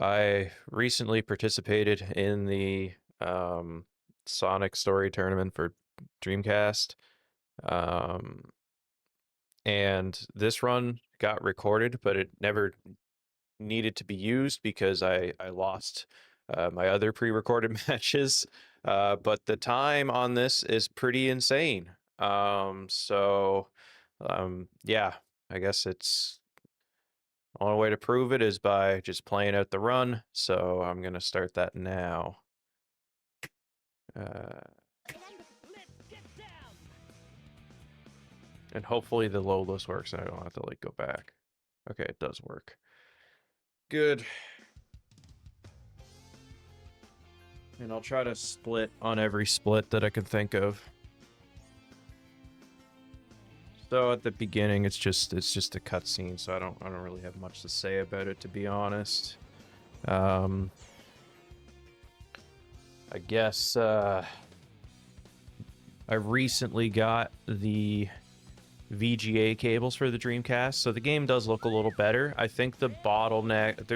I recently participated in the Sonic Story Tournament for Dreamcast. Um, and this run got recorded, but it never needed to be used because I lost my other pre-recorded matches. But the time on this is pretty insane. Yeah, I guess it's only way to prove it is by just playing out the run. So I'm gonna start that now. Uh, and hopefully the load list works and I don't have to like go back. Okay, it does work. Good. And I'll try to split on every split that I can think of. So at the beginning, it's just a cutscene, so I don't really have much to say about it, to be honest. I guess I recently got the VGA cables for the Dreamcast, so the game does look a little better. I think there's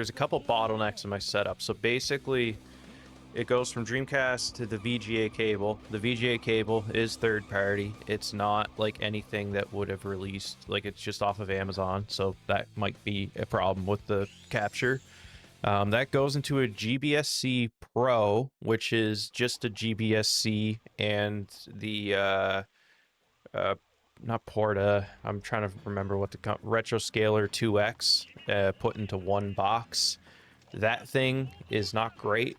a couple bottlenecks in my setup. So basically, it goes from Dreamcast to the VGA cable. The VGA cable is third party. It's not like anything that would have released, like it's just off of Amazon, so that might be a problem with the capture. That goes into a GBSC Pro, which is just a GBSC, and the not Porta, I'm trying to remember what the Retroscaler 2X put into one box. That thing is not great.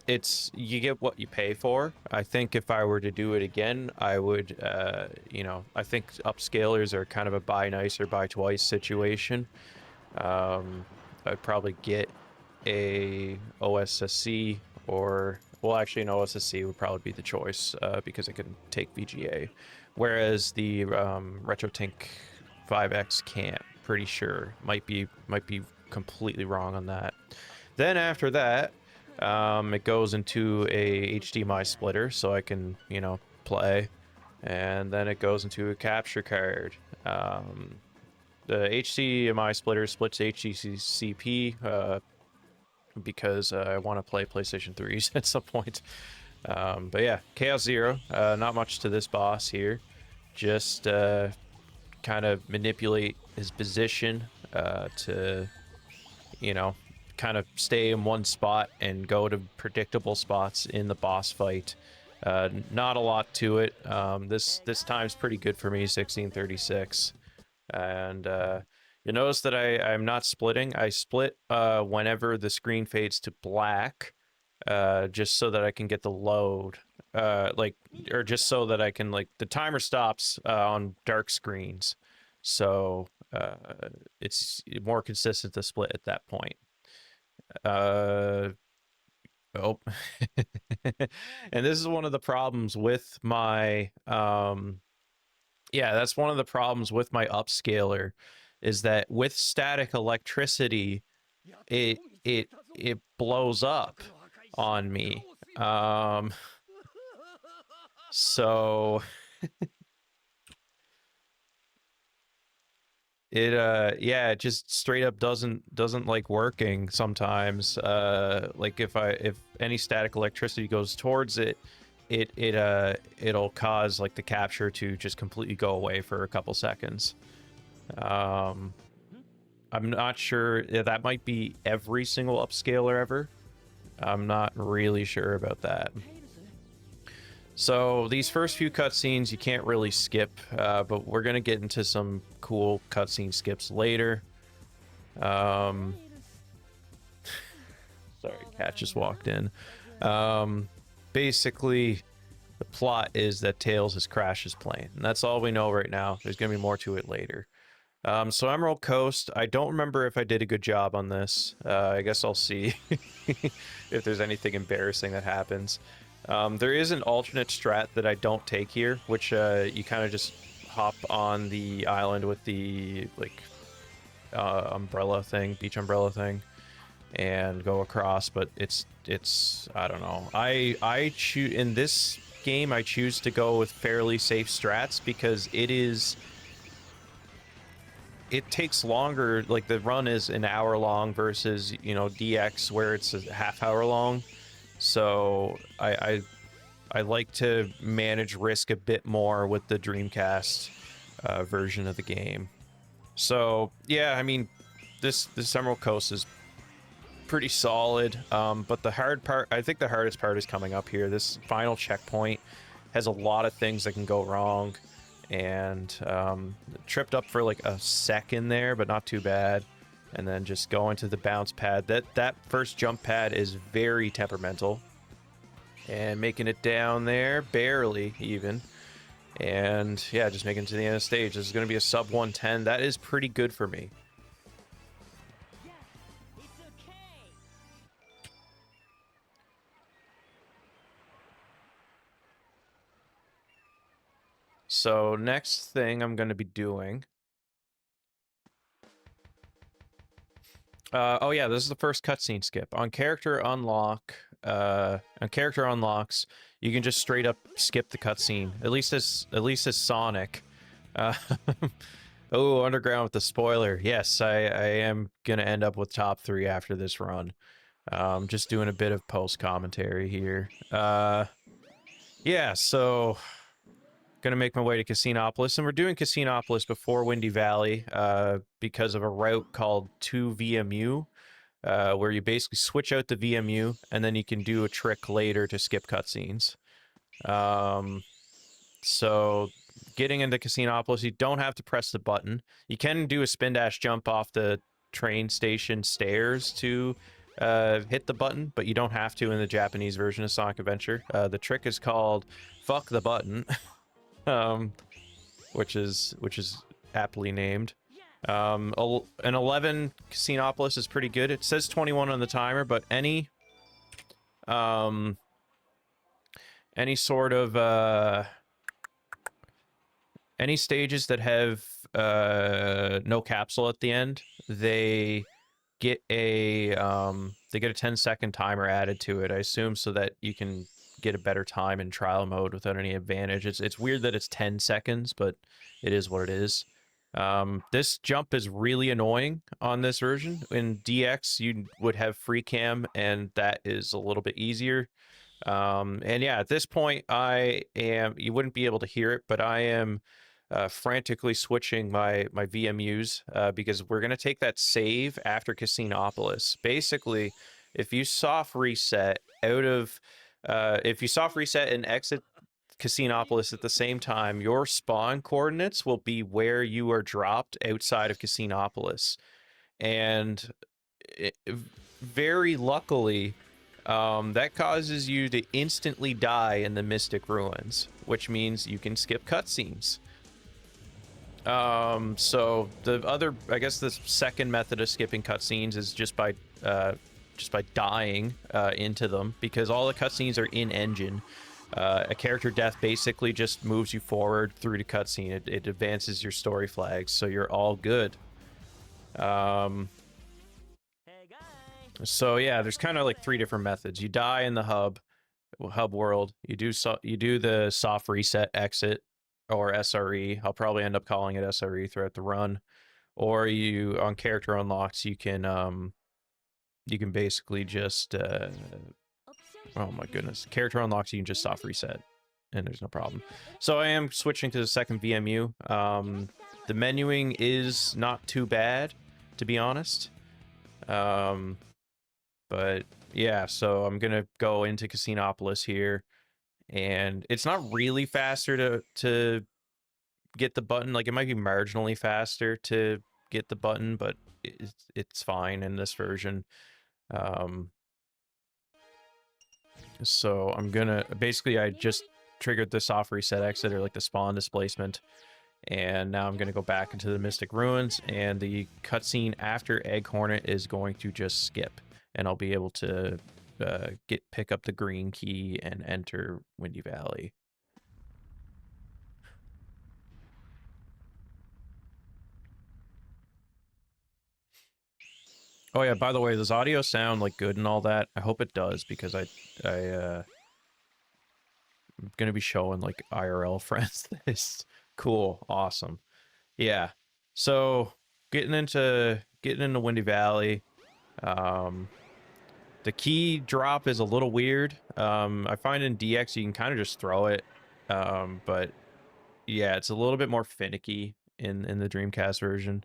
It's, you get what you pay for. I think if I were to do it again, I would, I think upscalers are kind of a buy nicer, buy twice situation. I'd probably get a OSSC or, well, actually an OSSC would probably be the choice because it can take VGA. Whereas the RetroTink 5X can't, pretty sure. Might be completely wrong on that. Then after that, it goes into a HDMI splitter so I can, play. And then it goes into a capture card. The HDMI splitter splits HDCP because I want to play PlayStation 3s at some point. But yeah, Chaos Zero, not much to this boss here. Just kind of manipulate his position to, kind of stay in one spot and go to predictable spots in the boss fight. Not a lot to it. This time's pretty good for me, 1636. And you notice that I'm not splitting. I split whenever the screen fades to black, just so that I can get the load. Or just so that I can, the timer stops on dark screens. So it's more consistent to split at that point. Oh. And this is one of the problems with my that's one of the problems with my upscaler, is that with static electricity it blows up on me. So it just straight up doesn't like working sometimes. Like if any static electricity goes towards it, it'll cause like the capture to just completely go away for a couple seconds. I'm not sure, that might be every single upscaler ever. I'm not really sure about that. So these first few cutscenes you can't really skip, but we're gonna get into some cool cutscene skips later. Sorry, cat just walked in. Basically, the plot is that Tails has crashed his plane, and that's all we know right now. There's gonna be more to it later. So Emerald Coast, I don't remember if I did a good job on this. I guess I'll see if there's anything embarrassing that happens. There is an alternate strat that I don't take here, which you kind of just hop on the island with the umbrella thing, beach umbrella thing, and go across. But it's I don't know. I choose in this game. I choose to go with fairly safe strats because it takes longer. Like the run is an hour long versus, you know, DX where it's a half hour long. So I like to manage risk a bit more with the Dreamcast version of the game. So yeah, I mean, this Emerald Coast is pretty solid. But the hard part, I think the hardest part is coming up here. This final checkpoint has a lot of things that can go wrong, and tripped up for like a second there, but not too bad. And then just going to the bounce pad. That first jump pad is very temperamental. And making it down there, barely even. And yeah, just making it to the end of the stage. This is going to be a sub 110. That is pretty good for me. So next thing I'm going to be doing... oh yeah, this is the first cutscene skip. On character unlocks, you can just straight up skip the cutscene. At least as Sonic. Oh, Underground with the spoiler. Yes, I am gonna end up with top 3 after this run. Just doing a bit of post commentary here. Yeah, so gonna make my way to Casinopolis, and we're doing Casinopolis before Windy Valley because of a route called 2VMU, where you basically switch out the VMU, and then you can do a trick later to skip cutscenes. So getting into Casinopolis, you don't have to press the button. You can do a spin dash jump off the train station stairs to hit the button, but you don't have to in the Japanese version of Sonic Adventure. The trick is called "fuck the button." Which is aptly named. An 11 Casinopolis is pretty good. It says 21 on the timer, but any sort of any stages that have no capsule at the end, they get a 10-second timer added to it, I assume, so that you can get a better time in trial mode without any advantage. It's weird that it's 10 seconds, but it is what it is. This jump is really annoying on this version. In DX, you would have free cam, and that is a little bit easier. And yeah, at this point, you wouldn't be able to hear it, but I am frantically switching my VMUs because we're going to take that save after Casinopolis. Basically, if you soft reset and exit Casinopolis at the same time, your spawn coordinates will be where you are dropped outside of Casinopolis. And very luckily, that causes you to instantly die in the Mystic Ruins, which means you can skip cutscenes. So I guess the second method of skipping cutscenes is just by dying into them, because all the cutscenes are in engine. A character death basically just moves you forward through the cutscene. It advances your story flags, so you're all good. So yeah, there's kind of like 3 different methods. You die in the hub world. You do the soft reset exit, or SRE. I'll probably end up calling it SRE throughout the run. Or you, on character unlocks, you can basically just oh my goodness, character unlocks, you can just soft reset and there's no problem. So I am switching to the second VMU. The menuing is not too bad, to be honest. But yeah, so I'm gonna go into Casinopolis here, and it's not really faster to get the button. Like, it might be marginally faster to get the button, but it's fine in this version. So I'm gonna basically, I just triggered the soft reset exit, or like the spawn displacement, and now I'm gonna go back into the Mystic Ruins, and the cutscene after Egg Hornet is going to just skip, and I'll be able to pick up the green key and enter Windy Valley. Oh yeah, by the way, does audio sound like good and all that? I hope it does, because I'm gonna be showing like IRL friends this. Cool, awesome. Yeah. So getting into Windy Valley. The key drop is a little weird. I find in DX you can kind of just throw it, but yeah, it's a little bit more finicky in the Dreamcast version.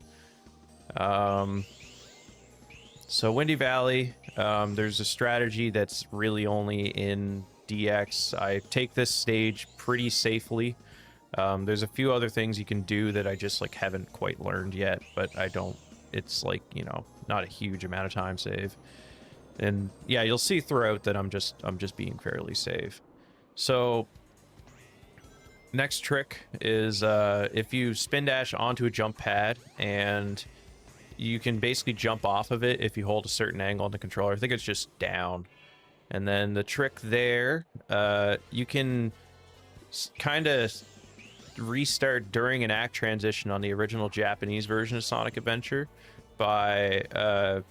So Windy Valley, there's a strategy that's really only in DX. I take this stage pretty safely. There's a few other things you can do that I just like haven't quite learned yet, but I don't. It's like, you know, not a huge amount of time save. And yeah, you'll see throughout that I'm just being fairly safe. So next trick is if you spin dash onto a jump pad, and you can basically jump off of it if you hold a certain angle on the controller. I think it's just down. And then the trick there, you can kind of restart during an act transition on the original Japanese version of Sonic Adventure by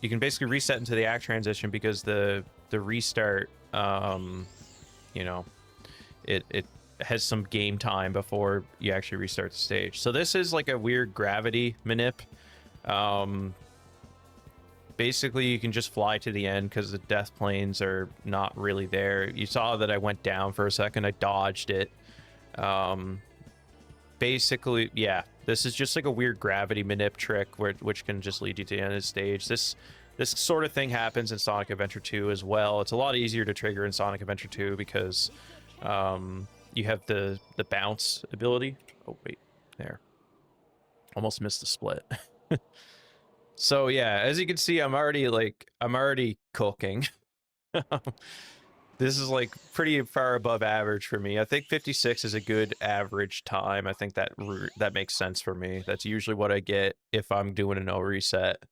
you can basically reset into the act transition, because the restart, you know, it has some game time before you actually restart the stage. So this is like a weird gravity manip. Basically you can just fly to the end because the death planes are not really there. You saw that I went down for a second. I dodged it. Basically, yeah, this is just like a weird gravity manip trick which can just lead you to the end of the stage. This sort of thing happens in Sonic Adventure 2 as well. It's a lot easier to trigger in Sonic Adventure 2 because you have the bounce ability. Oh wait, there. Almost missed the split. So yeah, as you can see, I'm already cooking. This is like pretty far above average for me. I think 56 is a good average time. I think that makes sense for me. That's usually what I get if I'm doing a no reset.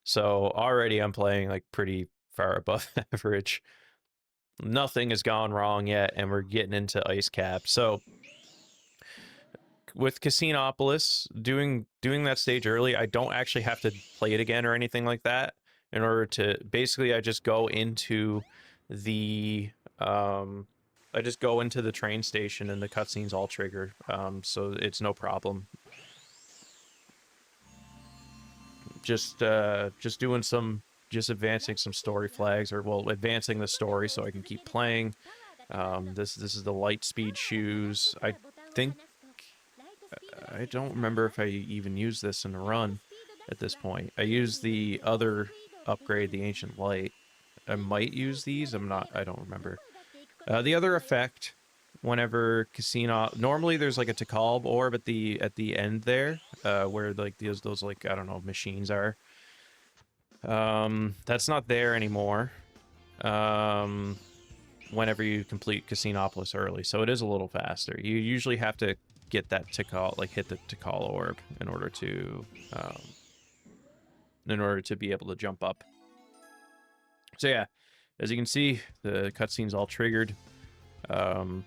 So already I'm playing like pretty far above average. Nothing has gone wrong yet, and we're getting into Ice Cap. So with Casinopolis, doing that stage early, I don't actually have to play it again or anything like that. In order to, basically, I just go into the train station, and the cutscenes all trigger. So it's no problem. Just advancing some story flags, or well, advancing the story so I can keep playing. This is the light speed shoes. I think I don't remember if I even used this in a run at this point. I used the other upgrade, the Ancient Light. I might use these. I don't remember. The other effect, whenever Casino, normally there's like a Tikal orb at the end there, where like those like, I don't know, machines are. That's not there anymore. Whenever you complete Casinopolis early, so it is a little faster. You usually have to get that Tikal, like hit the Tikal orb in order to be able to jump up. So yeah, as you can see, the cutscene's all triggered. I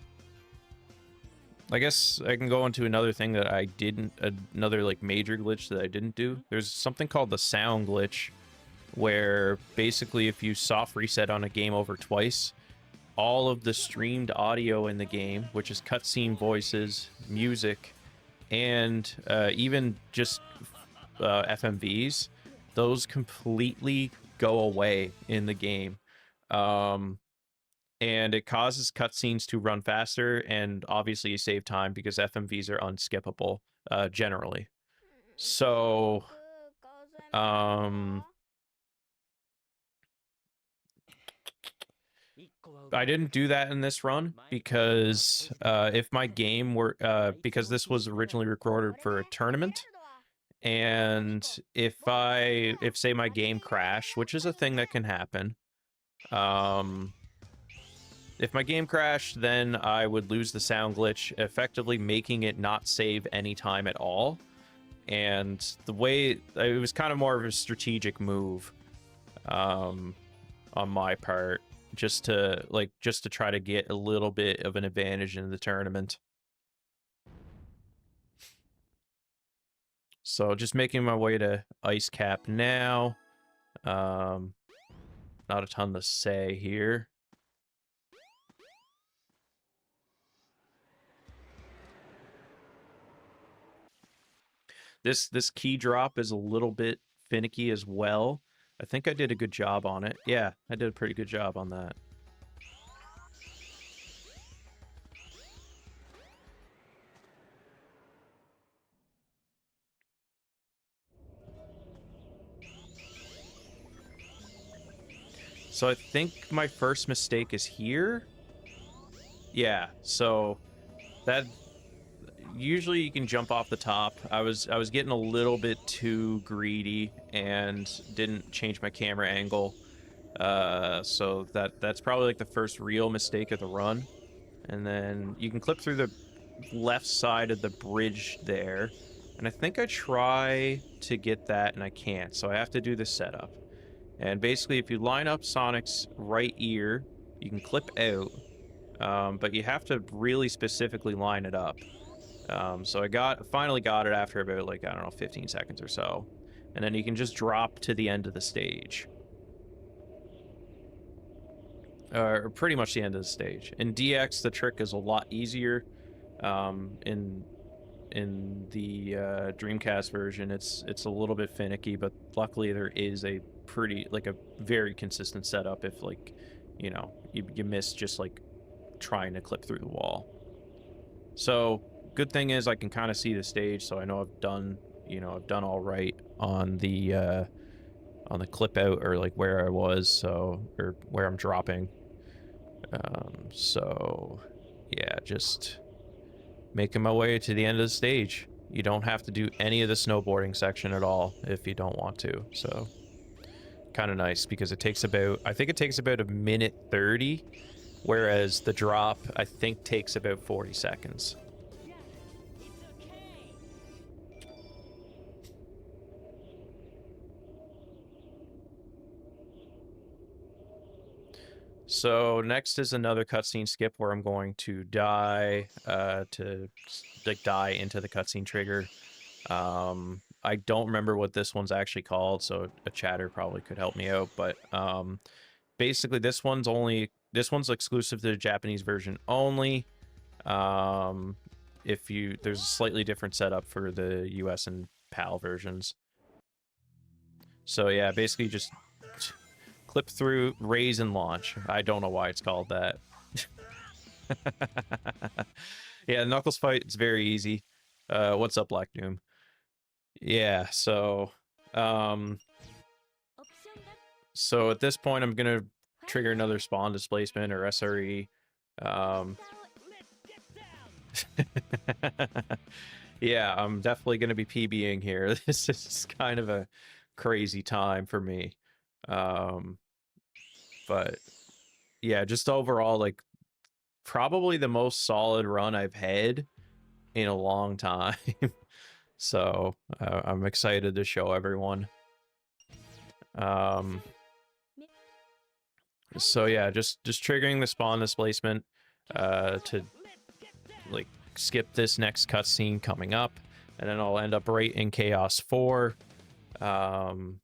guess I can go into another thing that I didn't, another like major glitch that I didn't do. There's something called the sound glitch, where basically if you soft reset on a game over twice, all of the streamed audio in the game, which is cutscene voices, music, and even just FMVs, those completely go away in the game. And it causes cutscenes to run faster, and obviously you save time because FMVs are unskippable, generally. So, I didn't do that in this run because if my game were, because this was originally recorded for a tournament, and if say my game crashed, which is a thing that can happen, if my game crashed, then I would lose the sound glitch, effectively making it not save any time at all. And the way, it was kind of more of a strategic move on my part, just to try to get a little bit of an advantage in the tournament. So just making my way to Ice Cap now. Not a ton to say here. This key drop is a little bit finicky as well. I think I did a good job on it. Yeah, I did a pretty good job on that. So I think my first mistake is here. Yeah, so that usually you can jump off the top. I was getting a little bit too greedy and didn't change my camera angle. So that's probably like the first real mistake of the run. And then you can clip through the left side of the bridge there. And I think I try to get that and I can't. So I have to do the setup. And basically, if you line up Sonic's right ear, you can clip out. But you have to really specifically line it up. So I finally got it after about, like, I don't know, 15 seconds or so. And then you can just drop to the end of the stage. Or pretty much the end of the stage. In DX, the trick is a lot easier. In the Dreamcast version, it's a little bit finicky, but luckily there is a very consistent setup if, like, you know, you miss just like trying to clip through the wall. So good thing is I can kind of see the stage, so I know I've done all right on the clip out, or like where I was, so, or where I'm dropping. So yeah, just making my way to the end of the stage. You don't have to do any of the snowboarding section at all if you don't want to. So kind of nice, because I think it takes about a minute 30, whereas the drop I think takes about 40 seconds. So next is another cutscene skip where I'm going to die to like die into the cutscene trigger. I don't remember what this one's actually called, so a chatter probably could help me out. But basically, this one's exclusive to the Japanese version only. There's a slightly different setup for the US and PAL versions. So yeah, basically just clip through, raise, and launch. I don't know why it's called that. Yeah, Knuckles fight, it's very easy. What's up, Black Doom? Yeah, so so at this point I'm gonna trigger another spawn displacement, or SRE. Yeah, I'm definitely gonna be PBing here. This is kind of a crazy time for me. But yeah, just overall, like, probably the most solid run I've had in a long time. So I'm excited to show everyone. So yeah, just triggering the spawn displacement to like skip this next cutscene coming up, and then I'll end up right in Chaos 4, in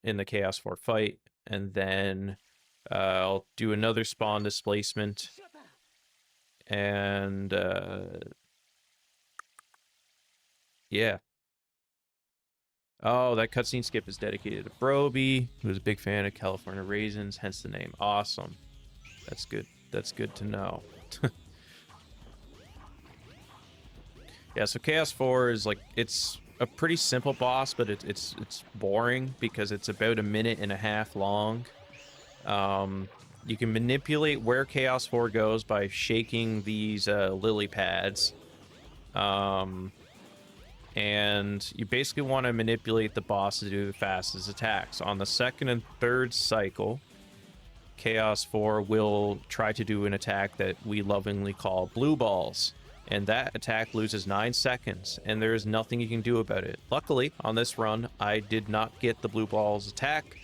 the Chaos 4 fight, and then I'll do another spawn displacement, and yeah. Oh, that cutscene skip is dedicated to Broby, who's a big fan of California Raisins, hence the name. Awesome. That's good. That's good to know. Yeah, so Chaos 4 is like, it's a pretty simple boss, but it's boring because it's about a minute and a half long. You can manipulate where Chaos 4 goes by shaking these lily pads. And you basically want to manipulate the boss to do the fastest attacks. On the second and third cycle, Chaos 4 will try to do an attack that we lovingly call blue balls. And that attack loses 9 seconds, and there is nothing you can do about it. Luckily, on this run, I did not get the blue balls attack.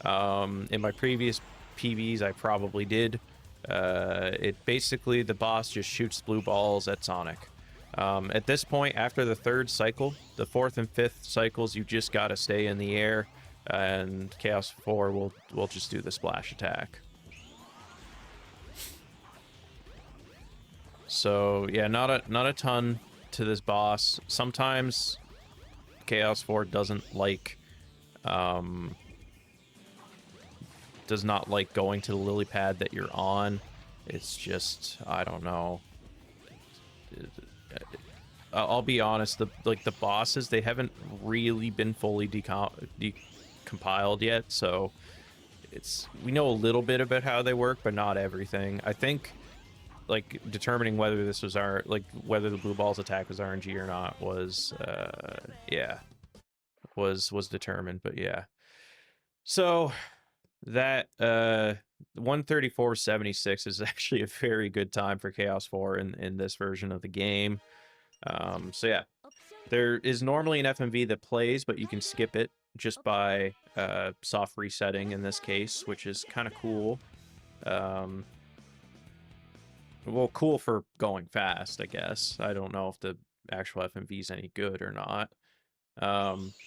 In my previous PBs, I probably did. The boss just shoots blue balls at Sonic. At this point, after the third cycle, the fourth and fifth cycles, you just gotta stay in the air, and Chaos 4 will just do the splash attack. So yeah, not a ton to this boss. Sometimes Chaos 4 doesn't like, does not like going to the lily pad that you're on. It's just, I don't know. I'll be honest, the bosses, they haven't really been fully decompiled yet, so we know a little bit about how they work, but not everything. I think like determining whether this was whether the blue ball's attack was RNG or not was yeah, was determined, but yeah. So that 134.76 is actually a very good time for Chaos 4 in this version of the game. So yeah, there is normally an FMV that plays, but you can skip it just by soft resetting in this case, which is kind of cool. Well, cool for going fast, I guess. I don't know if the actual FMV is any good or not.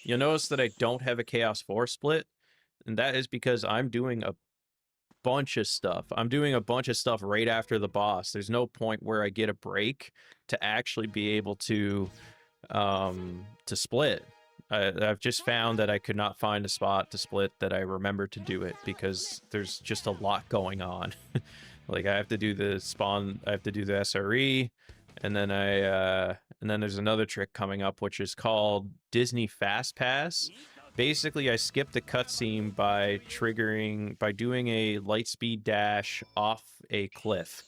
You'll notice that I don't have a Chaos 4 split, and that is because I'm doing a bunch of stuff. I'm doing a bunch of stuff right after the boss. There's no point where I get a break to actually be able to split. I've just found that I could not find a spot to split that I remember to do it because there's just a lot going on. Like I have to do the spawn, I have to do the SRE, and then and then there's another trick coming up which is called Disney Fast Pass. Basically, I skipped the cutscene by doing a light speed dash off a cliff.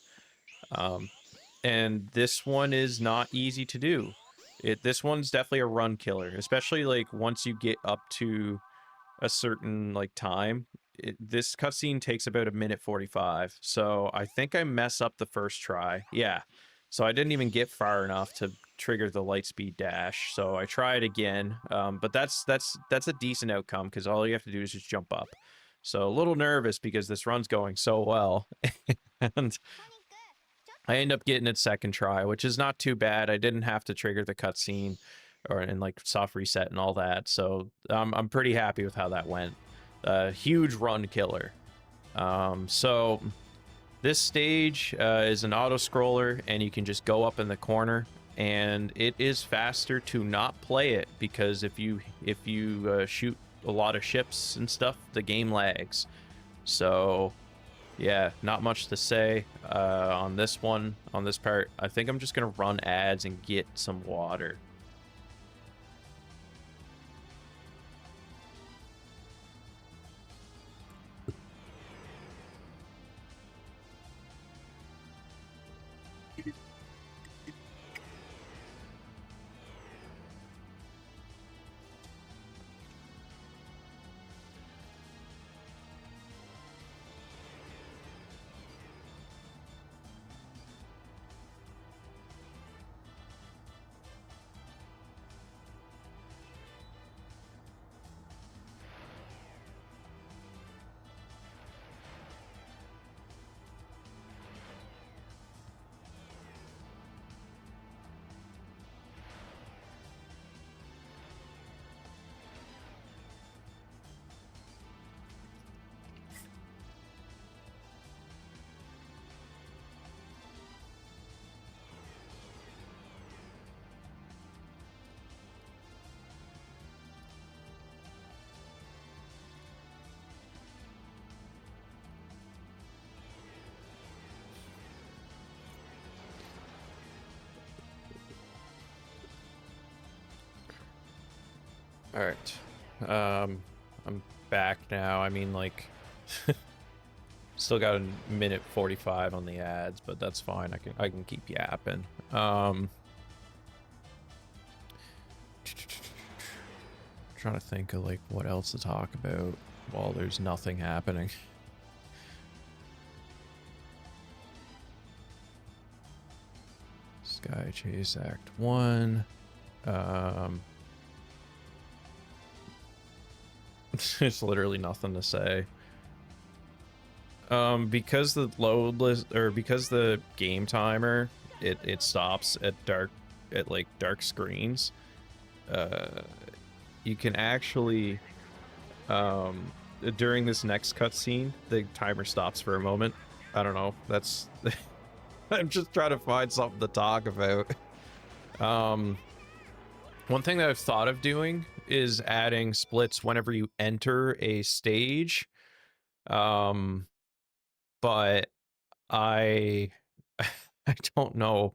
And this one is not easy to do. This one's definitely a run killer, especially like once you get up to a certain like time. This cutscene takes about 1:45, so I think I mess up the first try. Yeah, so I didn't even get far enough to trigger the light speed dash, so I tried again. But that's a decent outcome because all you have to do is just jump up. So a little nervous because this run's going so well, and I end up getting it second try, which is not too bad. I didn't have to trigger the cutscene and like soft reset and all that, so I'm pretty happy with how that went. Huge run killer. So this stage is an auto scroller, and you can just go up in the corner, and it is faster to not play it because if you shoot a lot of ships and stuff, the game lags. So yeah, not much to say on this part. I think I'm just gonna run ads and get some water. All right, I'm back now. I mean, like, still got 1:45 on the ads, but that's fine. I can keep yapping. Trying to think of like what else to talk about while there's nothing happening. Sky Chase Act 1. There's literally nothing to say. Because the load list, or because the game timer, it stops at dark screens. You can actually, during this next cutscene, the timer stops for a moment. I don't know. That's I'm just trying to find something to talk about. One thing that I've thought of doing is adding splits whenever you enter a stage. But I I don't know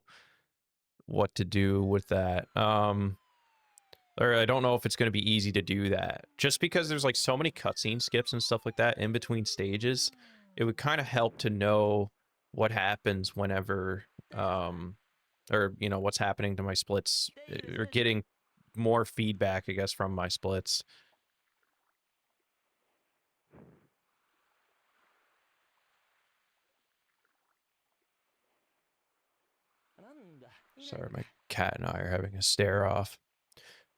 what to do with that. Or I don't know if it's going to be easy to do that. Just because there's like so many cutscene skips and stuff like that in between stages, it would kind of help to know what happens whenever, or you know, what's happening to my splits, or getting more feedback, I guess, from my splits. Sorry, my cat and I are having a stare off.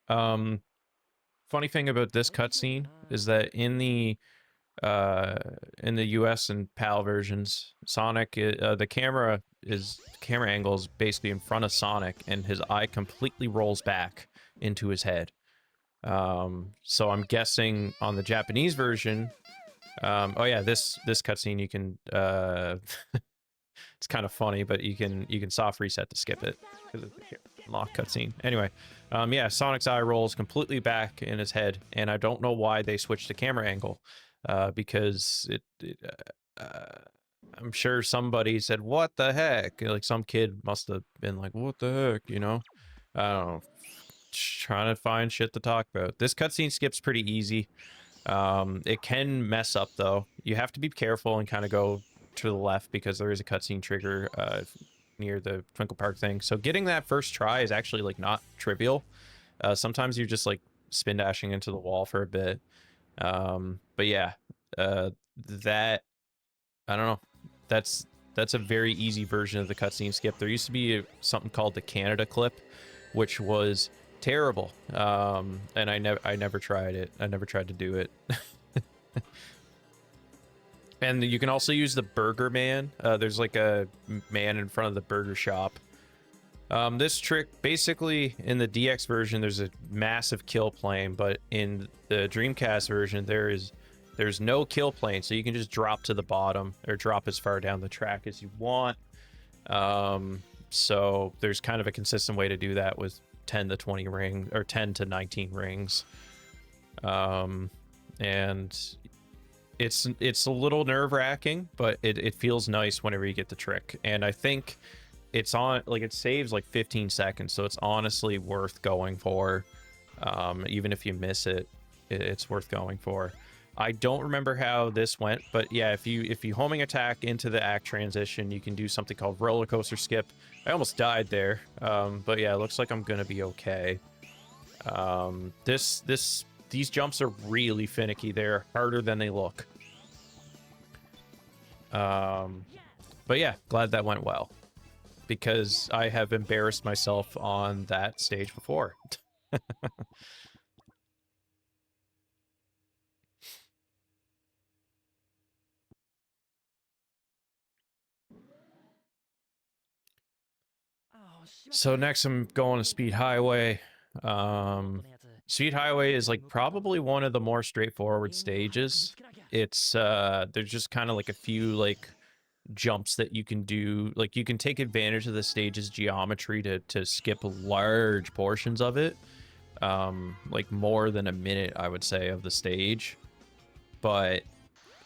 Funny thing about this cutscene is that in the US and PAL versions, Sonic, the camera angle is basically in front of Sonic, and his eye completely rolls back into his head. So I'm guessing on the Japanese version, oh yeah, this cutscene you can it's kind of funny, but you can soft reset to skip it because it's a lock cutscene. Anyway, yeah, Sonic's eye rolls completely back in his head, and I don't know why they switched the camera angle, because I'm sure somebody said, "What the heck?" Like some kid must have been like, "What the heck?" You know? I don't know. Just trying to find shit to talk about. This cutscene skips pretty easy. It can mess up though. You have to be careful and kind of go to the left because there is a cutscene trigger near the Twinkle Park thing. So getting that first try is actually like not trivial. Sometimes you're just like spin dashing into the wall for a bit. But yeah, that I don't know. That's a very easy version of the cutscene skip. There used to be something called the Canada clip, which was terrible. And I never tried it. I never tried to do it. And you can also use the Burger Man. There's like a man in front of the burger shop. This trick, basically, in the DX version, there's a massive kill plane, but in the Dreamcast version, there's no kill plane, so you can just drop to the bottom or drop as far down the track as you want. So there's kind of a consistent way to do that with 10 to 20 rings or 10 to 19 rings. And it's a little nerve-wracking, but it feels nice whenever you get the trick. And I think it's on, like, it saves like 15 seconds, so it's honestly worth going for. Even if you miss it, it's worth going for. I don't remember how this went, but yeah, if you homing attack into the act transition, you can do something called roller coaster skip. I almost died there, but yeah, it looks like I'm gonna be okay. These jumps are really finicky. They're harder than they look. But yeah, glad that went well, because I have embarrassed myself on that stage before. So next I'm going to Speed Highway. Speed Highway is like probably one of the more straightforward stages. It's there's just kind of like a few like jumps that you can do. Like you can take advantage of the stage's geometry to skip large portions of it. Like more than a minute, I would say, of the stage. But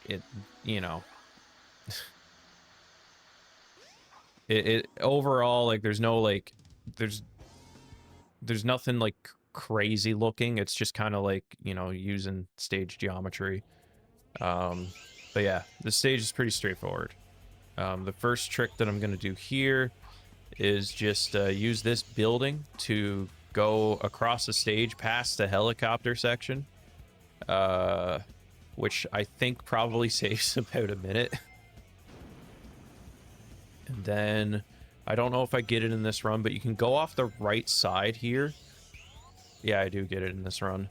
it, you know, it overall, like there's no like there's nothing like crazy looking. It's just kind of like, you know, using stage geometry. But yeah, the stage is pretty straightforward. The first trick that I'm going to do here is just use this building to go across the stage past the helicopter section, which I think probably saves about a minute. And then I don't know if I get it in this run, but you can go off the right side here. Yeah, I do get it in this run.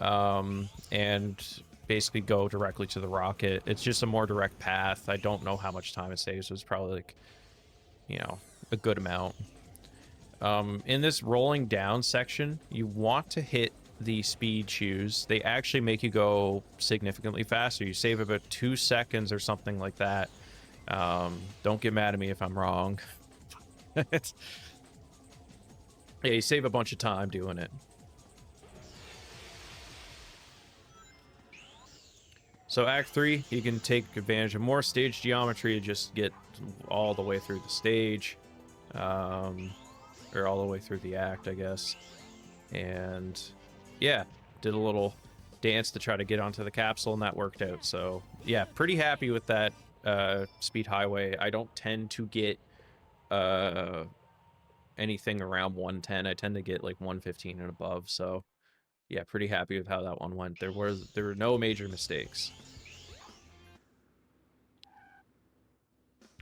And basically go directly to the rocket. It's just a more direct path. I don't know how much time it saves. It's probably like, you know, a good amount. In this rolling down section, you want to hit the speed shoes. They actually make you go significantly faster. You save about 2 seconds or something like that. Don't get mad at me if I'm wrong. It's Yeah, you save a bunch of time doing it. So Act 3, you can take advantage of more stage geometry to just get all the way through the stage. Or all the way through the act, I guess. And yeah, did a little dance to try to get onto the capsule, and that worked out. So yeah, pretty happy with that speed highway. I don't tend to get anything around 110. I tend to get like 115 and above. So yeah, pretty happy with how that one went. There were no major mistakes.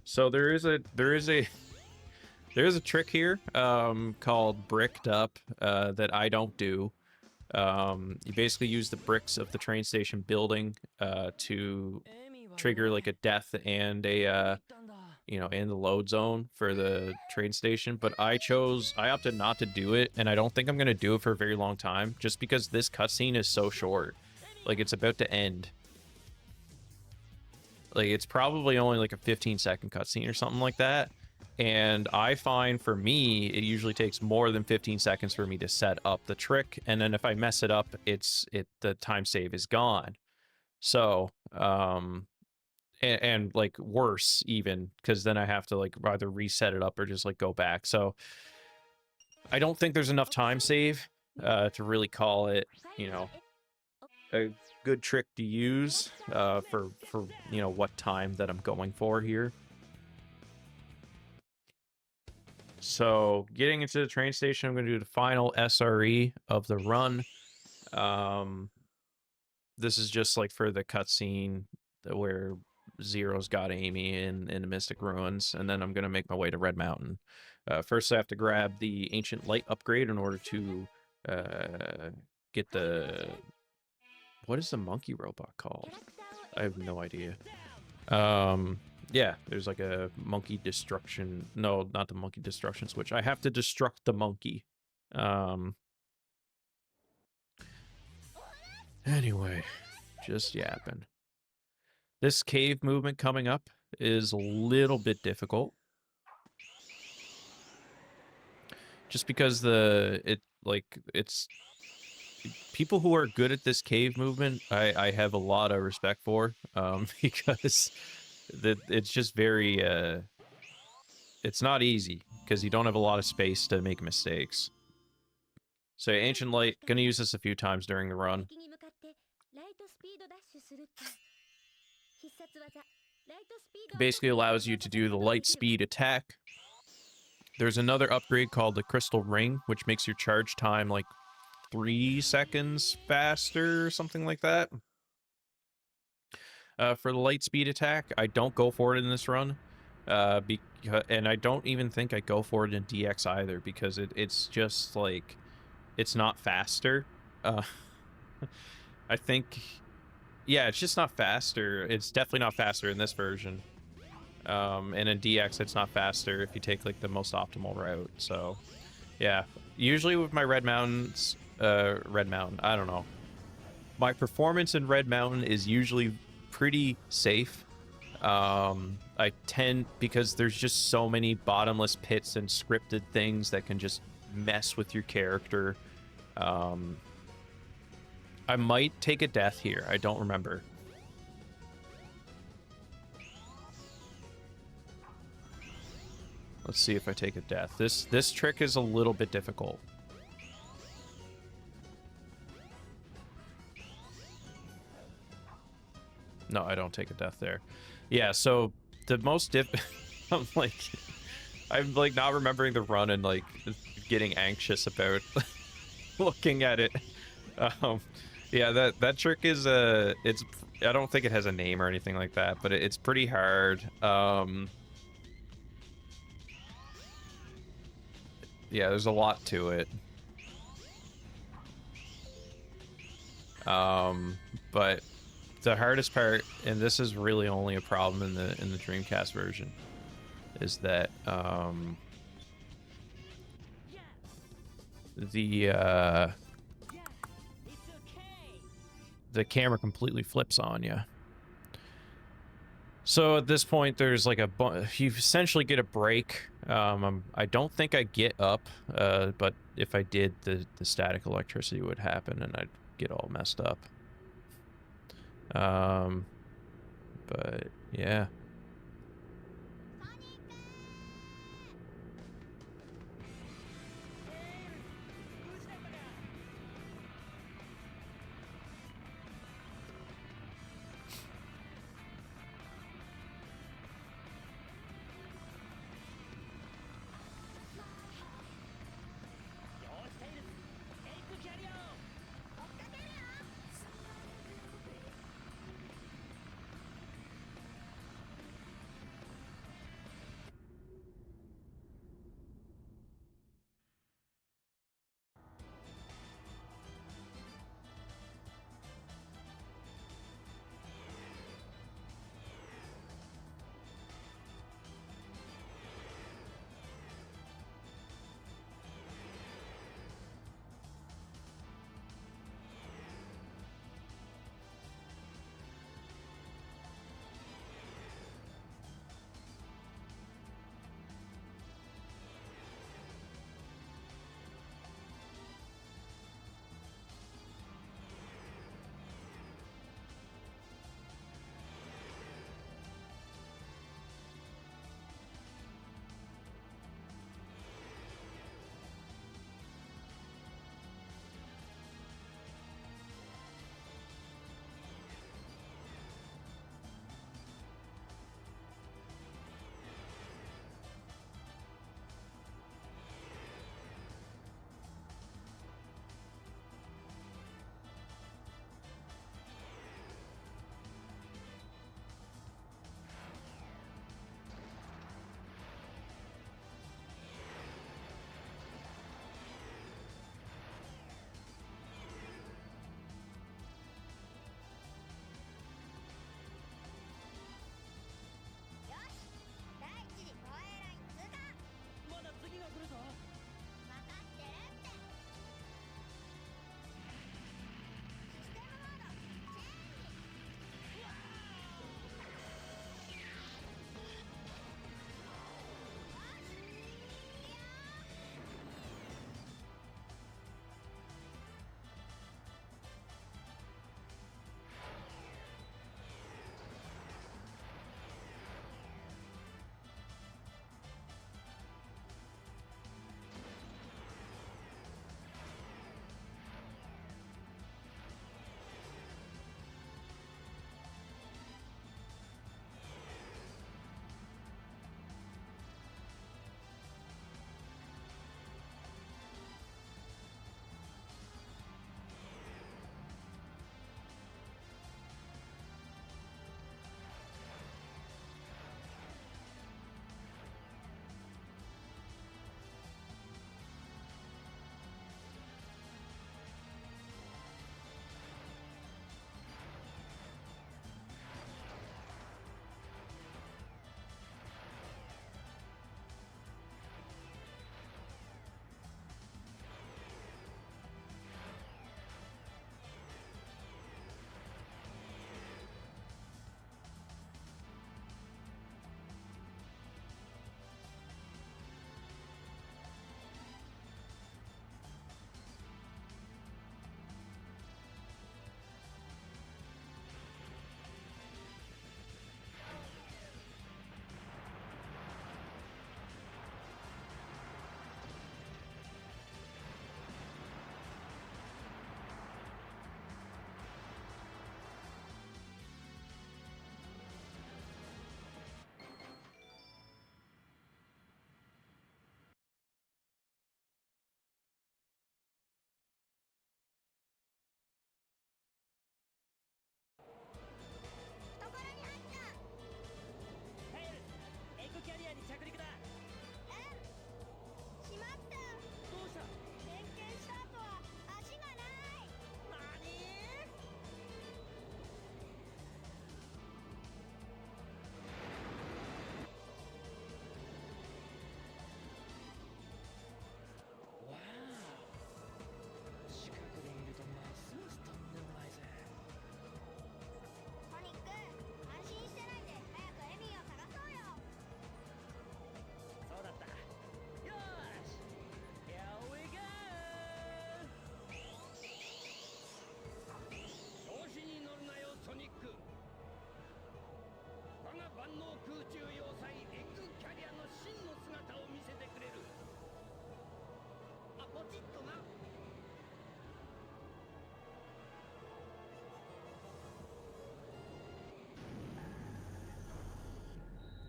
So there is a trick here called bricked up that I don't do. You basically use the bricks of the train station building to trigger like a death and a and the load zone for the train station, but I opted not to do it, and I don't think I'm gonna do it for a very long time, just because this cutscene is so short. Like, it's about to end. Like, it's probably only like a 15-second cutscene or something like that. And I find, for me, it usually takes more than 15 seconds for me to set up the trick, and then if I mess it up, the time save is gone. So, and like worse even, because then I have to like either reset it up or just like go back. So I don't think there's enough time save to really call it, a good trick to use for what time that I'm going for here. So getting into the train station, I'm going to do the final SRE of the run. This is just like for the cutscene where Zero's got Amy in the Mystic Ruins, and then I'm going to make my way to Red Mountain. First, I have to grab the Ancient Light upgrade in order to get the... What is the monkey robot called? I have no idea. Yeah, there's like a monkey destruction... No, not the monkey destruction switch. I have to destruct the monkey. Anyway, just yapping. This cave movement coming up is a little bit difficult. Just because it's people who are good at this cave movement, I have a lot of respect for, because it's just very, it's not easy, because you don't have a lot of space to make mistakes. So Ancient Light, gonna use this a few times during the run. Basically allows you to do the light speed attack. There's another upgrade called the Crystal Ring, which makes your charge time like 3 seconds faster or something like that. For the light speed attack, I don't go for it in this run. And I don't even think I go for it in DX either, because it's just like, it's not faster. I think, yeah, it's just not faster. It's definitely not faster in this version. And in DX, it's not faster if you take like the most optimal route. So, yeah, usually with my Red Mountain, I don't know. My performance in Red Mountain is usually pretty safe. I tend, because there's just so many bottomless pits and scripted things that can just mess with your character. I might take a death here. I don't remember. Let's see if I take a death. This trick is a little bit difficult. No, I don't take a death there. Yeah, so the most I'm like not remembering the run and like getting anxious about looking at it. Yeah, that trick is it's, I don't think it has a name or anything like that, but it's pretty hard. Yeah, there's a lot to it. But the hardest part, and this is really only a problem in the Dreamcast version, is that the camera completely flips on you. So at this point, there's like you essentially get a break. I don't think I get up, but if I did, the static electricity would happen and I'd get all messed up. But yeah.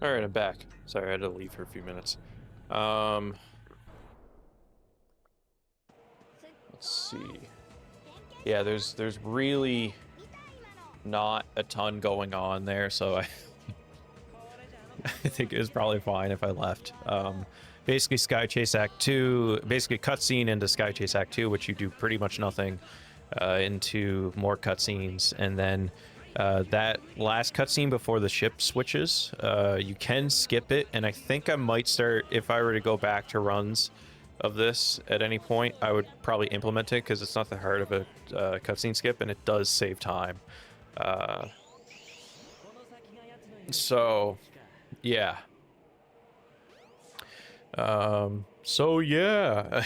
All right, I'm back. Sorry, I had to leave for a few minutes. Let's see. Yeah, there's really not a ton going on there, so I I think it was probably fine if I left. Basically, Sky Chase Act 2, basically cutscene into Sky Chase Act 2, which you do pretty much nothing, into more cutscenes, and then that last cutscene before the ship switches, you can skip it, and I think I might start, if I were to go back to runs of this at any point, I would probably implement it, because it's not that hard of a cutscene skip, and it does save time. So, yeah. So yeah.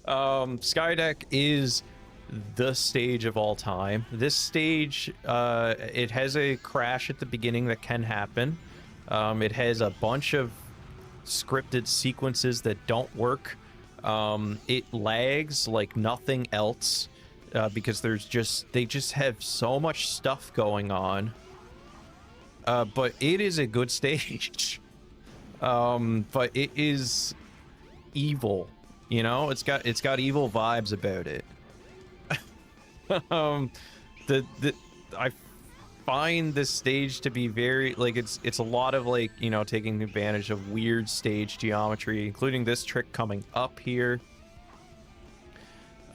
Skydeck is the stage of all time. This stage, it has a crash at the beginning that can happen. It has a bunch of scripted sequences that don't work. It lags like nothing else, because they just have so much stuff going on. But it is a good stage. But it is evil, you know? It's got evil vibes about it. I find this stage to be very, like, it's a lot of, like, you know, taking advantage of weird stage geometry, including this trick coming up here.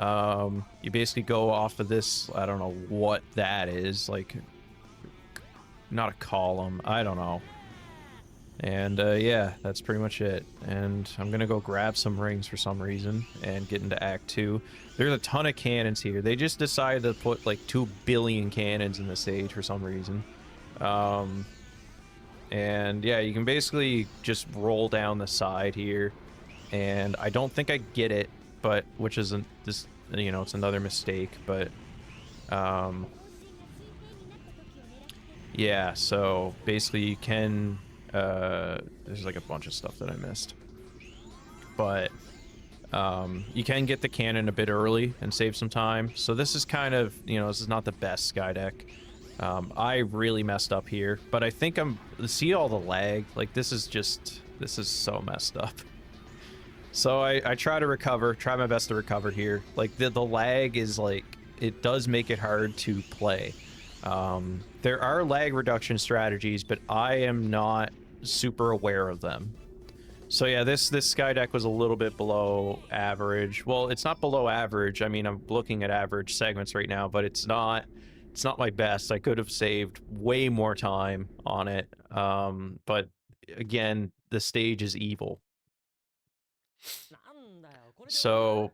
You basically go off of this, I don't know what that is, like, not a column, I don't know. And yeah, that's pretty much it. And I'm gonna go grab some rings for some reason and get into Act 2. There's a ton of cannons here. They just decided to put like 2 billion cannons in the stage for some reason. And yeah, you can basically just roll down the side here. And I don't think I get it, but which isn't this, you know, it's another mistake, but yeah, so basically you can there's like a bunch of stuff that I missed, but you can get the cannon a bit early and save some time. So this is kind of, you know, this is not the best Sky Deck. I really messed up here, but I think see all the lag, like this is so messed up. So I try my best to recover here. Like the lag is like, it does make it hard to play. There are lag reduction strategies, but I am not super aware of them. So yeah, this Sky Deck was a little bit below average. Well, it's not below average. I mean, I'm looking at average segments right now, but it's not my best. I could have saved way more time on it. But again, the stage is evil. So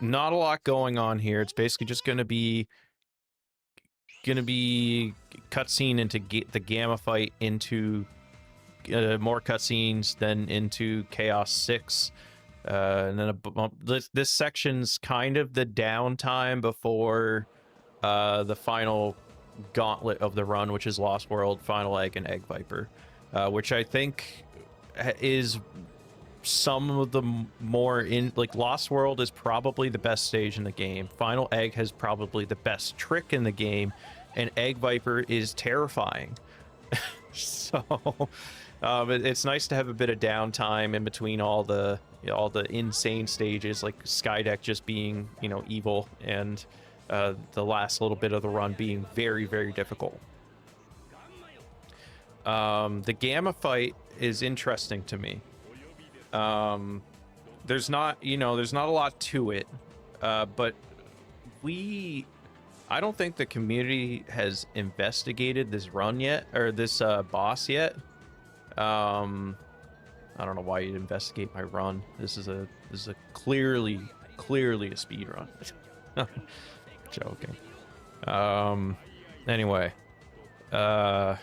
not a lot going on here. It's basically just gonna be cutscene into the Gamma fight, into more cutscenes, then into Chaos 6, and then this section's kind of the downtime before the final gauntlet of the run, which is Lost World, Final Egg, and Egg Viper, which I think is some of the more like Lost World is probably the best stage in the game. Final Egg has probably the best trick in the game, and Egg Viper is terrifying. So it's nice to have a bit of downtime in between all the insane stages, like Skydeck just being, you know, evil, and the last little bit of the run being very, very difficult. The Gamma fight is interesting to me. There's not a lot to it, but I don't think the community has investigated this run yet, or this boss yet. I don't know why you'd investigate my run. This is a clearly a speed run. Joking. Anyway, I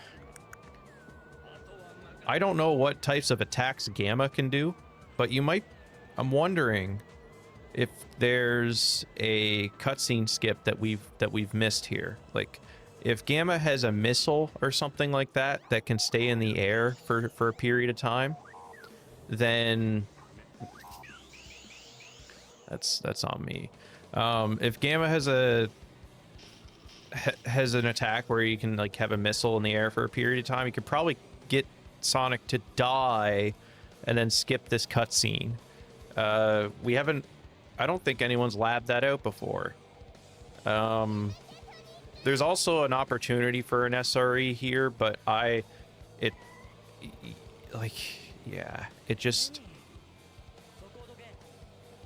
don't know what types of attacks Gamma can do, but I'm wondering if there's a cutscene skip that we've missed here. Like, If Gamma has a missile or something like that that can stay in the air for a period of time, then that's on me. If Gamma has an attack where you can like have a missile in the air for a period of time, you could probably get Sonic to die and then skip this cutscene. We haven't, I don't think anyone's labbed that out before. There's also an opportunity for an SRE here, but it just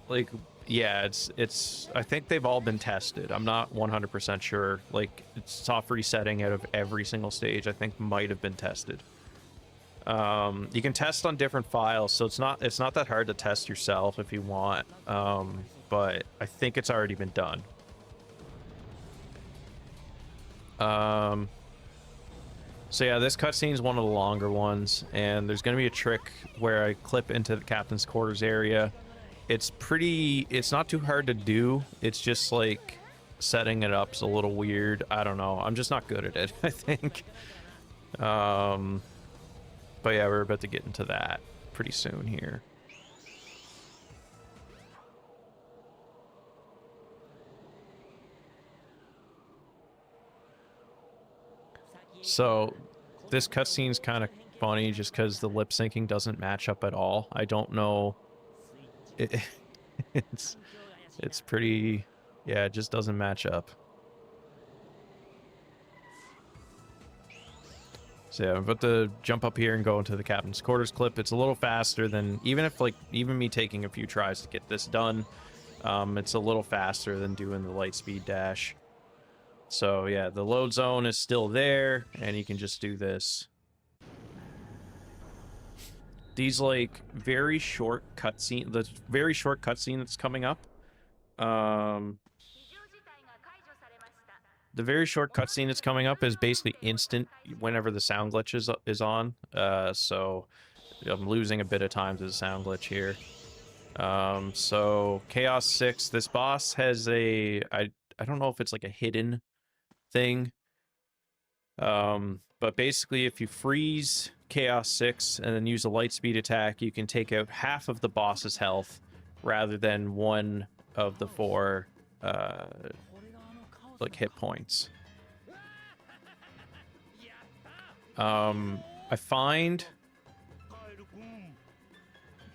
like, yeah, it's I think they've all been tested. I'm not 100% sure. Like, it's soft resetting out of every single stage, I think might have been tested. You can test on different files, so it's not that hard to test yourself if you want. But I think it's already been done. So yeah, this cutscene is one of the longer ones, and there's going to be a trick where I clip into the captain's quarters area. It's not too hard to do. It's just like setting it up's a little weird. I don't know. I'm just not good at it, I think. But yeah, we're about to get into that pretty soon here. So this cutscene's kind of funny just because the lip syncing doesn't match up at all. I don't know. It's pretty, yeah, it just doesn't match up. So yeah, I'm about to jump up here and go into the captain's quarters clip. It's a little faster than, even me taking a few tries to get this done, it's a little faster than doing the light speed dash. So yeah, the load zone is still there, and you can just do this. These like very short cutscene, the very short cutscene that's coming up. The very short cutscene that's coming up is basically instant whenever the sound glitch is on. So I'm losing a bit of time to the sound glitch here. So Chaos 6, this boss has I don't know if it's like a hidden thing. But basically if you freeze Chaos 6 and then use a light speed attack, you can take out half of the boss's health rather than one of the 4 like hit points. I find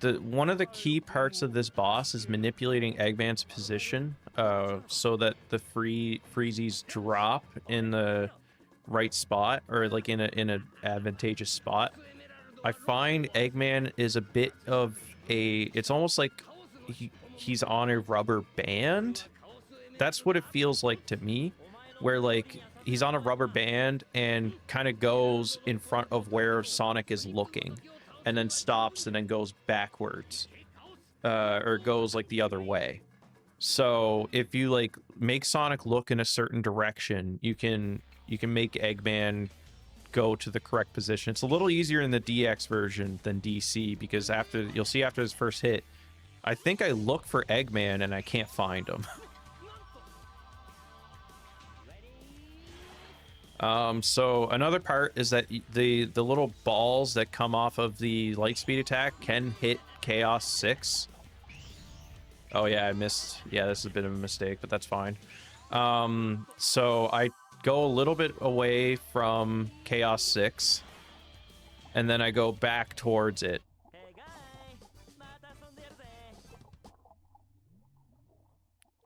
one of the key parts of this boss is manipulating Eggman's position so that the freezies drop in the right spot, or like in a advantageous spot. I find Eggman is a bit of it's almost like he's on a rubber band. That's what it feels like to me, where like he's on a rubber band and kind of goes in front of where Sonic is looking and then stops and then goes backwards, or goes like the other way. So if you like make Sonic look in a certain direction, you can make Eggman go to the correct position. It's a little easier in the DX version than DC, because you'll see after his first hit, I think I look for Eggman and I can't find him. So another part is that the little balls that come off of the lightspeed attack can hit Chaos 6. Oh yeah, I missed. Yeah, this is a bit of a mistake, but that's fine. So I go a little bit away from Chaos 6, and then I go back towards it.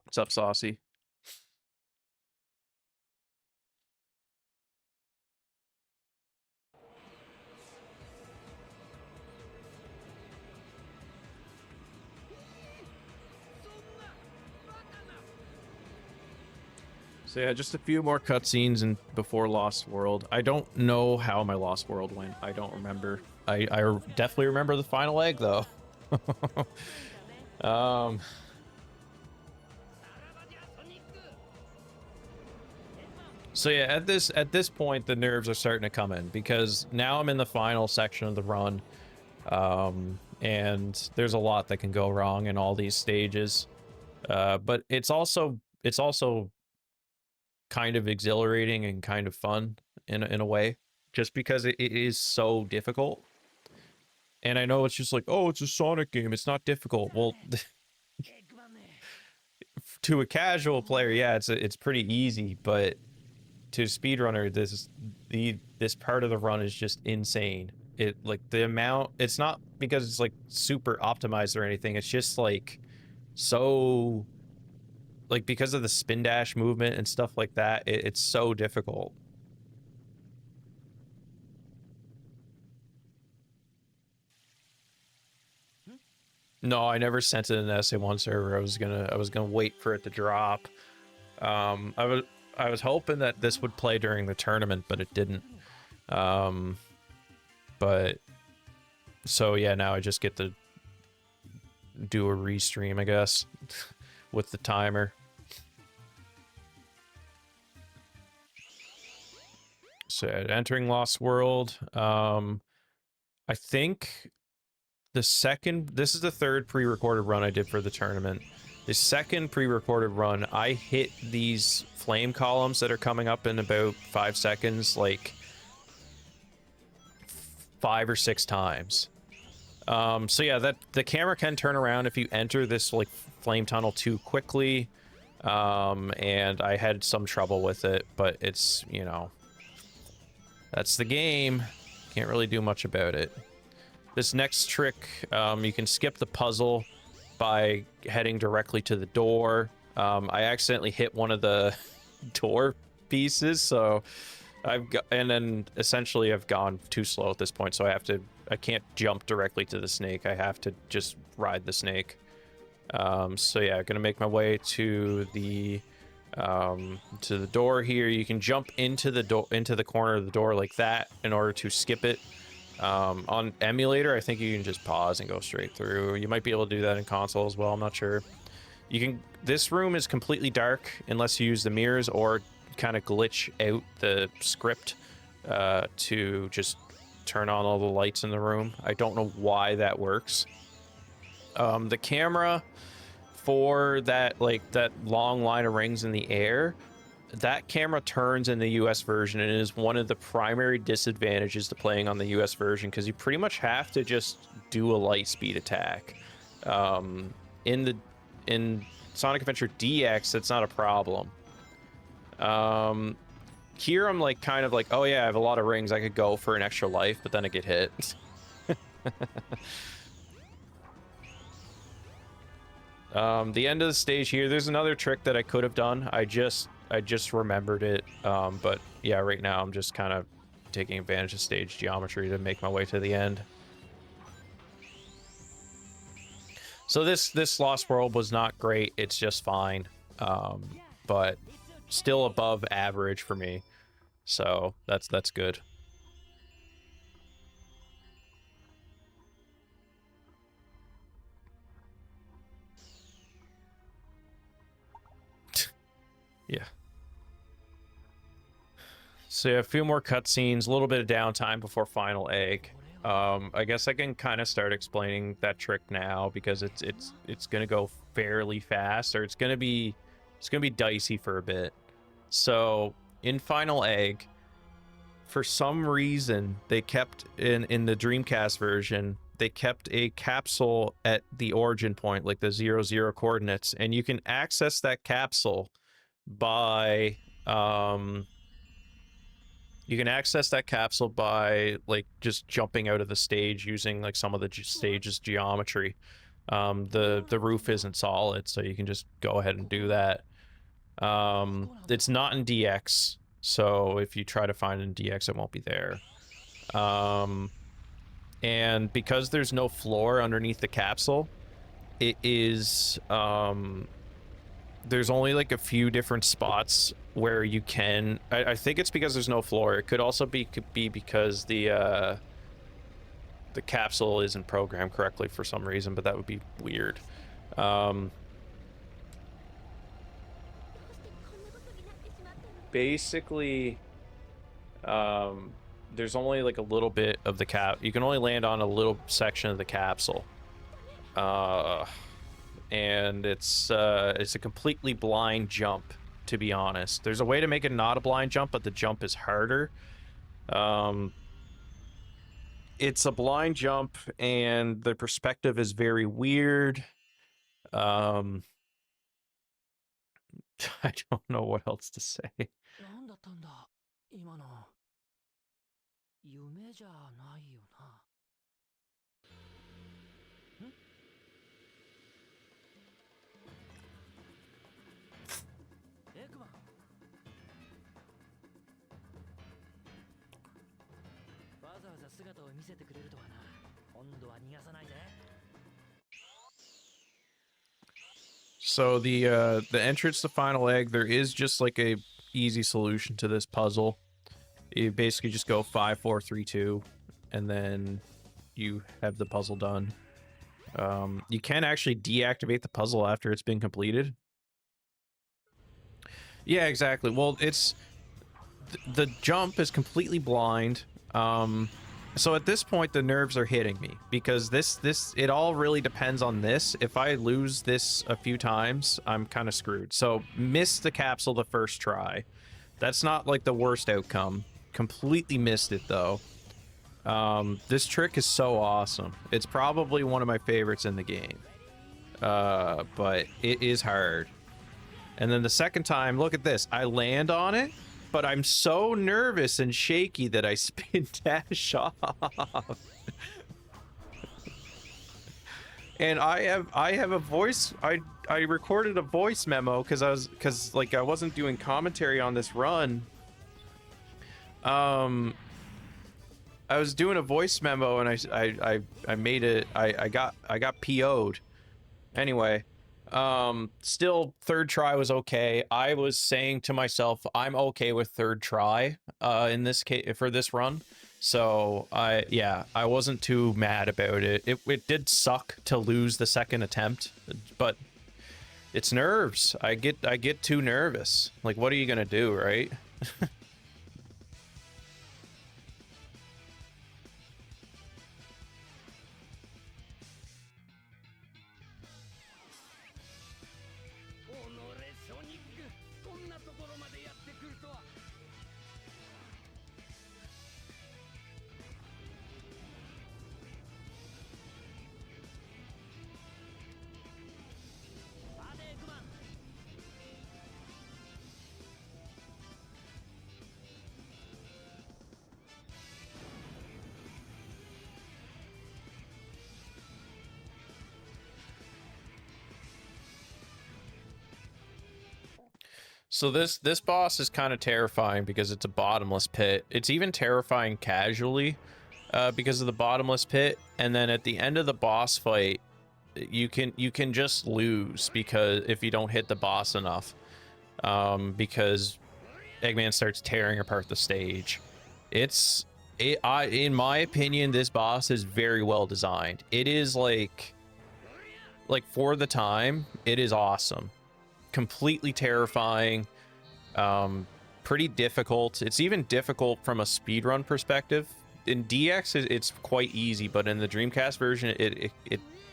What's up, Saucy? So yeah, just a few more cutscenes and before Lost World. I don't know how my Lost World went. I don't remember. I definitely remember the final egg though. So yeah, at this point the nerves are starting to come in, because now I'm in the final section of the run. And there's a lot that can go wrong in all these stages. But it's also kind of exhilarating and kind of fun in a way, just because it is so difficult. And I know it's just like, oh, it's a Sonic game, it's not difficult. Well, to a casual player, yeah, it's pretty easy, but to a speedrunner, this part of the run is just insane. It, like, the amount, it's not because it's like super optimized or anything, it's just like so, like, because of the spin dash movement and stuff like that, it's so difficult. No, I never sent it in the SA1 server. I was gonna wait for it to drop. I was hoping that this would play during the tournament, but it didn't. But so yeah, now I just get to do a restream, I guess, with the timer. So entering Lost World. I think this is the third pre-recorded run I did for the tournament. The second pre-recorded run, I hit these flame columns that are coming up in about 5 seconds, like 5 or 6 times. So yeah, that the camera can turn around if you enter this like flame tunnel too quickly. And I had some trouble with it, but it's, you know, that's the game. Can't really do much about it. This next trick, you can skip the puzzle by heading directly to the door. I accidentally hit one of the door pieces, so and then essentially I've gone too slow at this point, so I can't jump directly to the snake. I have to just ride the snake. So yeah, gonna make my way to the door here. You can jump into the corner of the door like that in order to skip it. On emulator, I think you can just pause and go straight through. You might be able to do that in console as well, I'm not sure. This room is completely dark unless you use the mirrors or kind of glitch out the script to just turn on all the lights in the room. I don't know why that works. The camera for that long line of rings in the air, that camera turns in the US version, and it is one of the primary disadvantages to playing on the US version, because you pretty much have to just do a light speed attack. In Sonic Adventure DX, that's not a problem. Here I'm like kind of like, oh yeah, I have a lot of rings, I could go for an extra life, but then I get hit. The end of the stage here, there's another trick that I could have done. I just remembered it. But yeah, right now I'm just kind of taking advantage of stage geometry to make my way to the end. So this Lost World was not great. It's just fine. But still above average for me. So that's good. Yeah. So yeah, a few more cutscenes, a little bit of downtime before final egg. I guess I can kind of start explaining that trick now, because it's gonna go fairly fast, or it's gonna be dicey for a bit. So in final egg, for some reason they kept in the Dreamcast version, they kept a capsule at the origin point, like the 0, 0 coordinates, and you can access that capsule by like just jumping out of the stage using like some of the stage's geometry. The roof isn't solid, so you can just go ahead and do that. It's not in DX, so if you try to find it in DX, it won't be there. And because there's no floor underneath the capsule, it is there's only like a few different spots where you can. I think it's because there's no floor. It could also be because the capsule isn't programmed correctly for some reason, but that would be weird. Basically, there's only like a little bit of the cap. You can only land on a little section of the capsule. And it's a completely blind jump. to be honest. There's a way to make it not a blind jump, but the jump is harder. It's a blind jump, and the perspective is very weird. I don't know what else to say. なんだったんだ今の夢じゃないよな。ん？エクマン。わざわざ姿を見せてくれるとはな。今度は逃がさないぜ。 So the entrance to Final Egg, there is just like a easy solution to this puzzle. You basically just go 5, 4, 3, 2, and then you have the puzzle done. You can actually deactivate the puzzle after it's been completed. Yeah, exactly. Well, it's the jump is completely blind. So at this point, the nerves are hitting me because it all really depends on this. If I lose this a few times, I'm kind of screwed. So miss the capsule the first try. That's not like the worst outcome. Completely missed it though. This trick is so awesome. It's probably one of my favorites in the game. But it is hard. And then the second time, look at this. I land on it, but I'm so nervous and shaky that I spin dash off. And I have a voice. I recorded a voice memo because I wasn't doing commentary on this run. I was doing a voice memo and I made it. I got PO'd. Anyway, still third try was okay. I was saying to myself, I'm okay with third try in this case for this run. So I wasn't too mad about it. It did suck to lose the second attempt, but it's nerves. I get too nervous. Like, what are you gonna do, right? So this boss is kind of terrifying because it's a bottomless pit. It's even terrifying casually because of the bottomless pit. And then at the end of the boss fight, you can just lose because if you don't hit the boss enough, because Eggman starts tearing apart the stage. In my opinion, this boss is very well designed. It is like for the time, it is awesome. Completely terrifying, pretty difficult. It's even difficult from a speedrun perspective. In DX, it's quite easy, but in the Dreamcast version,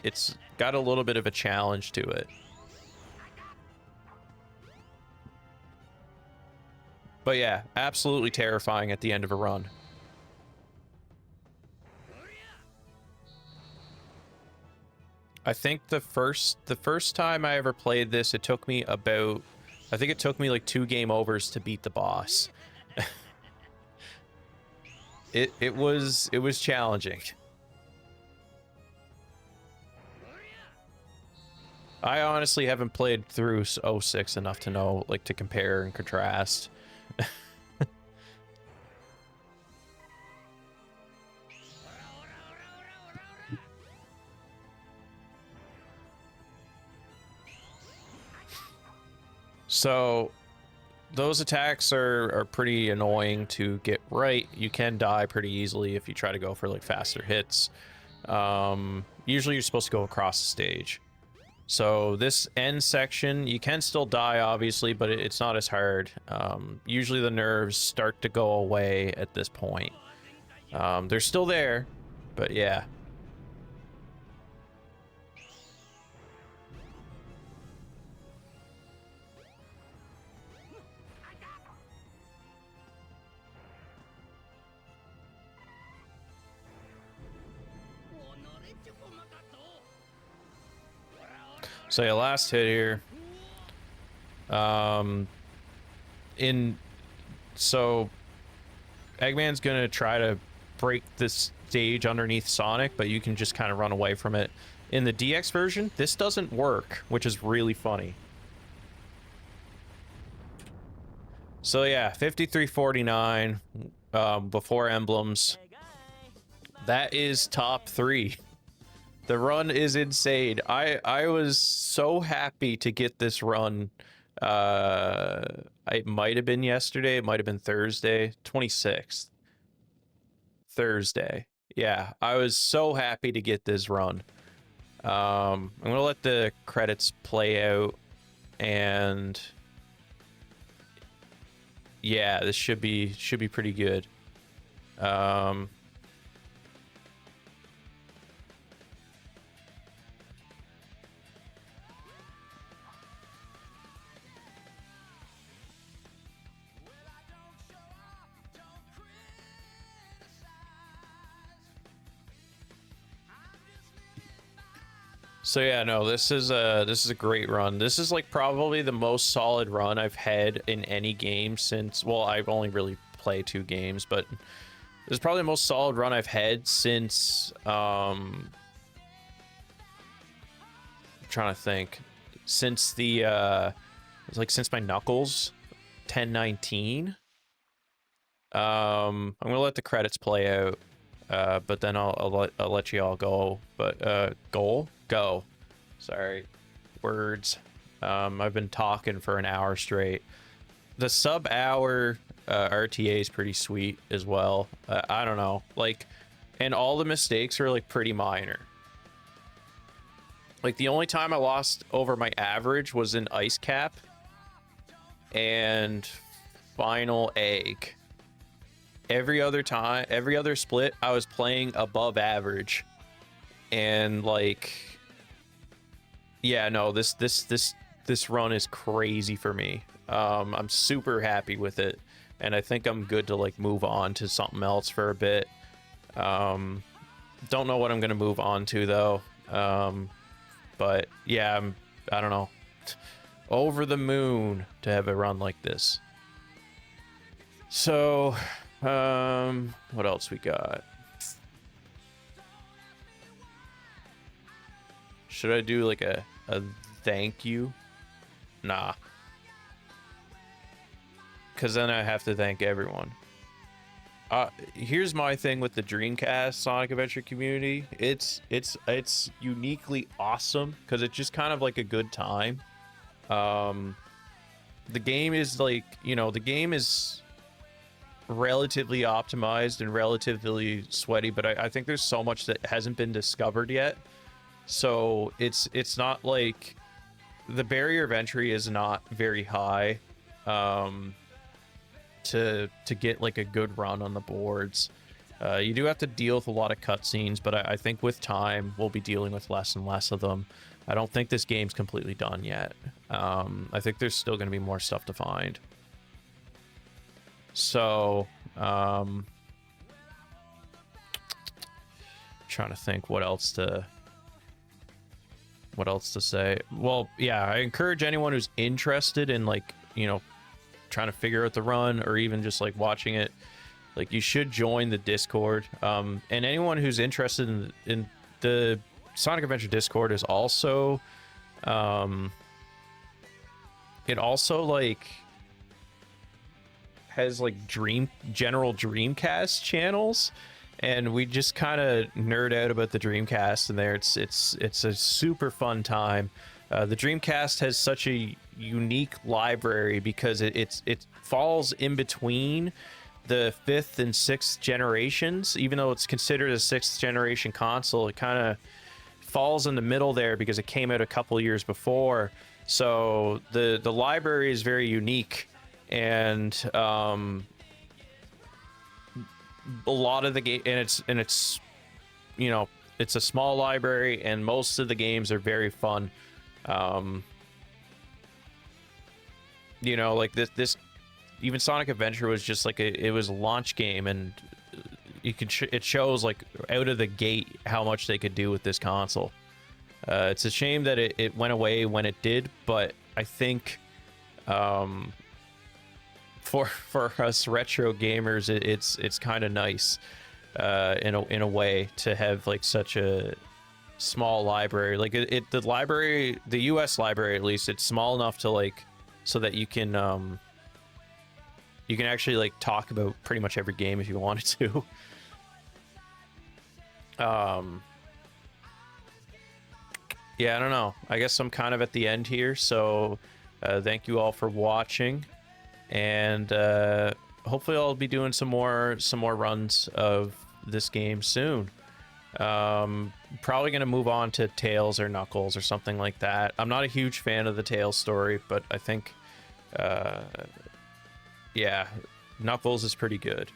it's got a little bit of a challenge to it. But yeah, absolutely terrifying at the end of a run. I think the first time I ever played this, it took me about, I think it took me like 2 game overs to beat the boss. it was challenging. I honestly haven't played through 06 enough to know, like, to compare and contrast. So those attacks are pretty annoying to get right. You can die pretty easily if you try to go for like faster hits. Usually you're supposed to go across the stage. So this end section, you can still die obviously, but it's not as hard. Usually the nerves start to go away at this point. They're still there, but yeah. So yeah, last hit here. So Eggman's gonna try to break this stage underneath Sonic, but you can just kind of run away from it. In the DX version, this doesn't work, which is really funny. So yeah, 5349 before emblems. That is top 3. The run is insane. I was so happy to get this run. It might have been yesterday, it might have been Thursday, 26th. Thursday. Yeah, I was so happy to get this run. I'm gonna let the credits play out, and yeah, this should be pretty good. So yeah, no, this is a great run. This is like probably the most solid run I've had in any game since, well, I've only really played 2 games, but this is probably the most solid run I've had since I'm trying to think, since the it's like since my Knuckles 1019. I'm gonna let the credits play out, but then I'll let you all go. But go. Sorry, words. I've been talking for an hour straight. The sub-hour RTA is pretty sweet as well. I don't know, like, and all the mistakes are like pretty minor. Like the only time I lost over my average was in Ice Cap and Final Egg. Every other time, every other split, I was playing above average. And like, yeah, no, this run is crazy for me. I'm super happy with it, and I think I'm good to like move on to something else for a bit. Don't know what I'm gonna move on to though. But yeah, I don't know. Over the moon to have a run like this. So, what else we got? Should I do like a thank you? Nah. Because then I have to thank everyone. Here's my thing with the Dreamcast Sonic Adventure community. It's uniquely awesome because it's just kind of like a good time. The game is like, you know, the game is relatively optimized and relatively sweaty, but I think there's so much that hasn't been discovered yet. So it's not like the barrier of entry is not very high to get like a good run on the boards. You do have to deal with a lot of cutscenes, but I think with time we'll be dealing with less and less of them. I don't think this game's completely done yet. I think there's still going to be more stuff to find. So, trying to think what else to say. Well, yeah, I encourage anyone who's interested in, like, you know, trying to figure out the run or even just like watching it, like, you should join the Discord. And anyone who's interested in the Sonic Adventure Discord is also it also like has like general Dreamcast channels, and we just kind of nerd out about the Dreamcast in there. It's a super fun time. The Dreamcast has such a unique library because it falls in between the 5th and 6th generations. Even though it's considered a 6th generation console, it kind of falls in the middle there because it came out a couple years before. So the library is very unique, and a lot of the game, and it's you know, it's a small library, and most of the games are very fun. You know, like this even Sonic Adventure was just like it was a launch game, and you can it shows like out of the gate how much they could do with this console. It's a shame that it went away when it did, but I think for us retro gamers, it's kind of nice in a way to have like such a small library. Like the library, the US library at least, it's small enough to like so that you can actually like talk about pretty much every game if you wanted to. Yeah, I don't know. I guess I'm kind of at the end here, so thank you all for watching, and hopefully I'll be doing some more runs of this game soon. Probably gonna move on to Tails or Knuckles or something like that. I'm not a huge fan of the Tails story, but I think yeah, Knuckles is pretty good.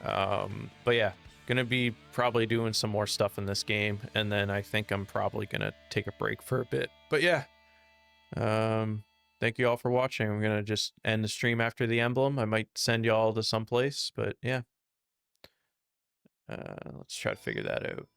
But yeah, gonna be probably doing some more stuff in this game, and then I think I'm probably gonna take a break for a bit. But yeah, thank you all for watching. I'm gonna just end the stream after the emblem. I might send you all to someplace, but yeah, let's try to figure that out.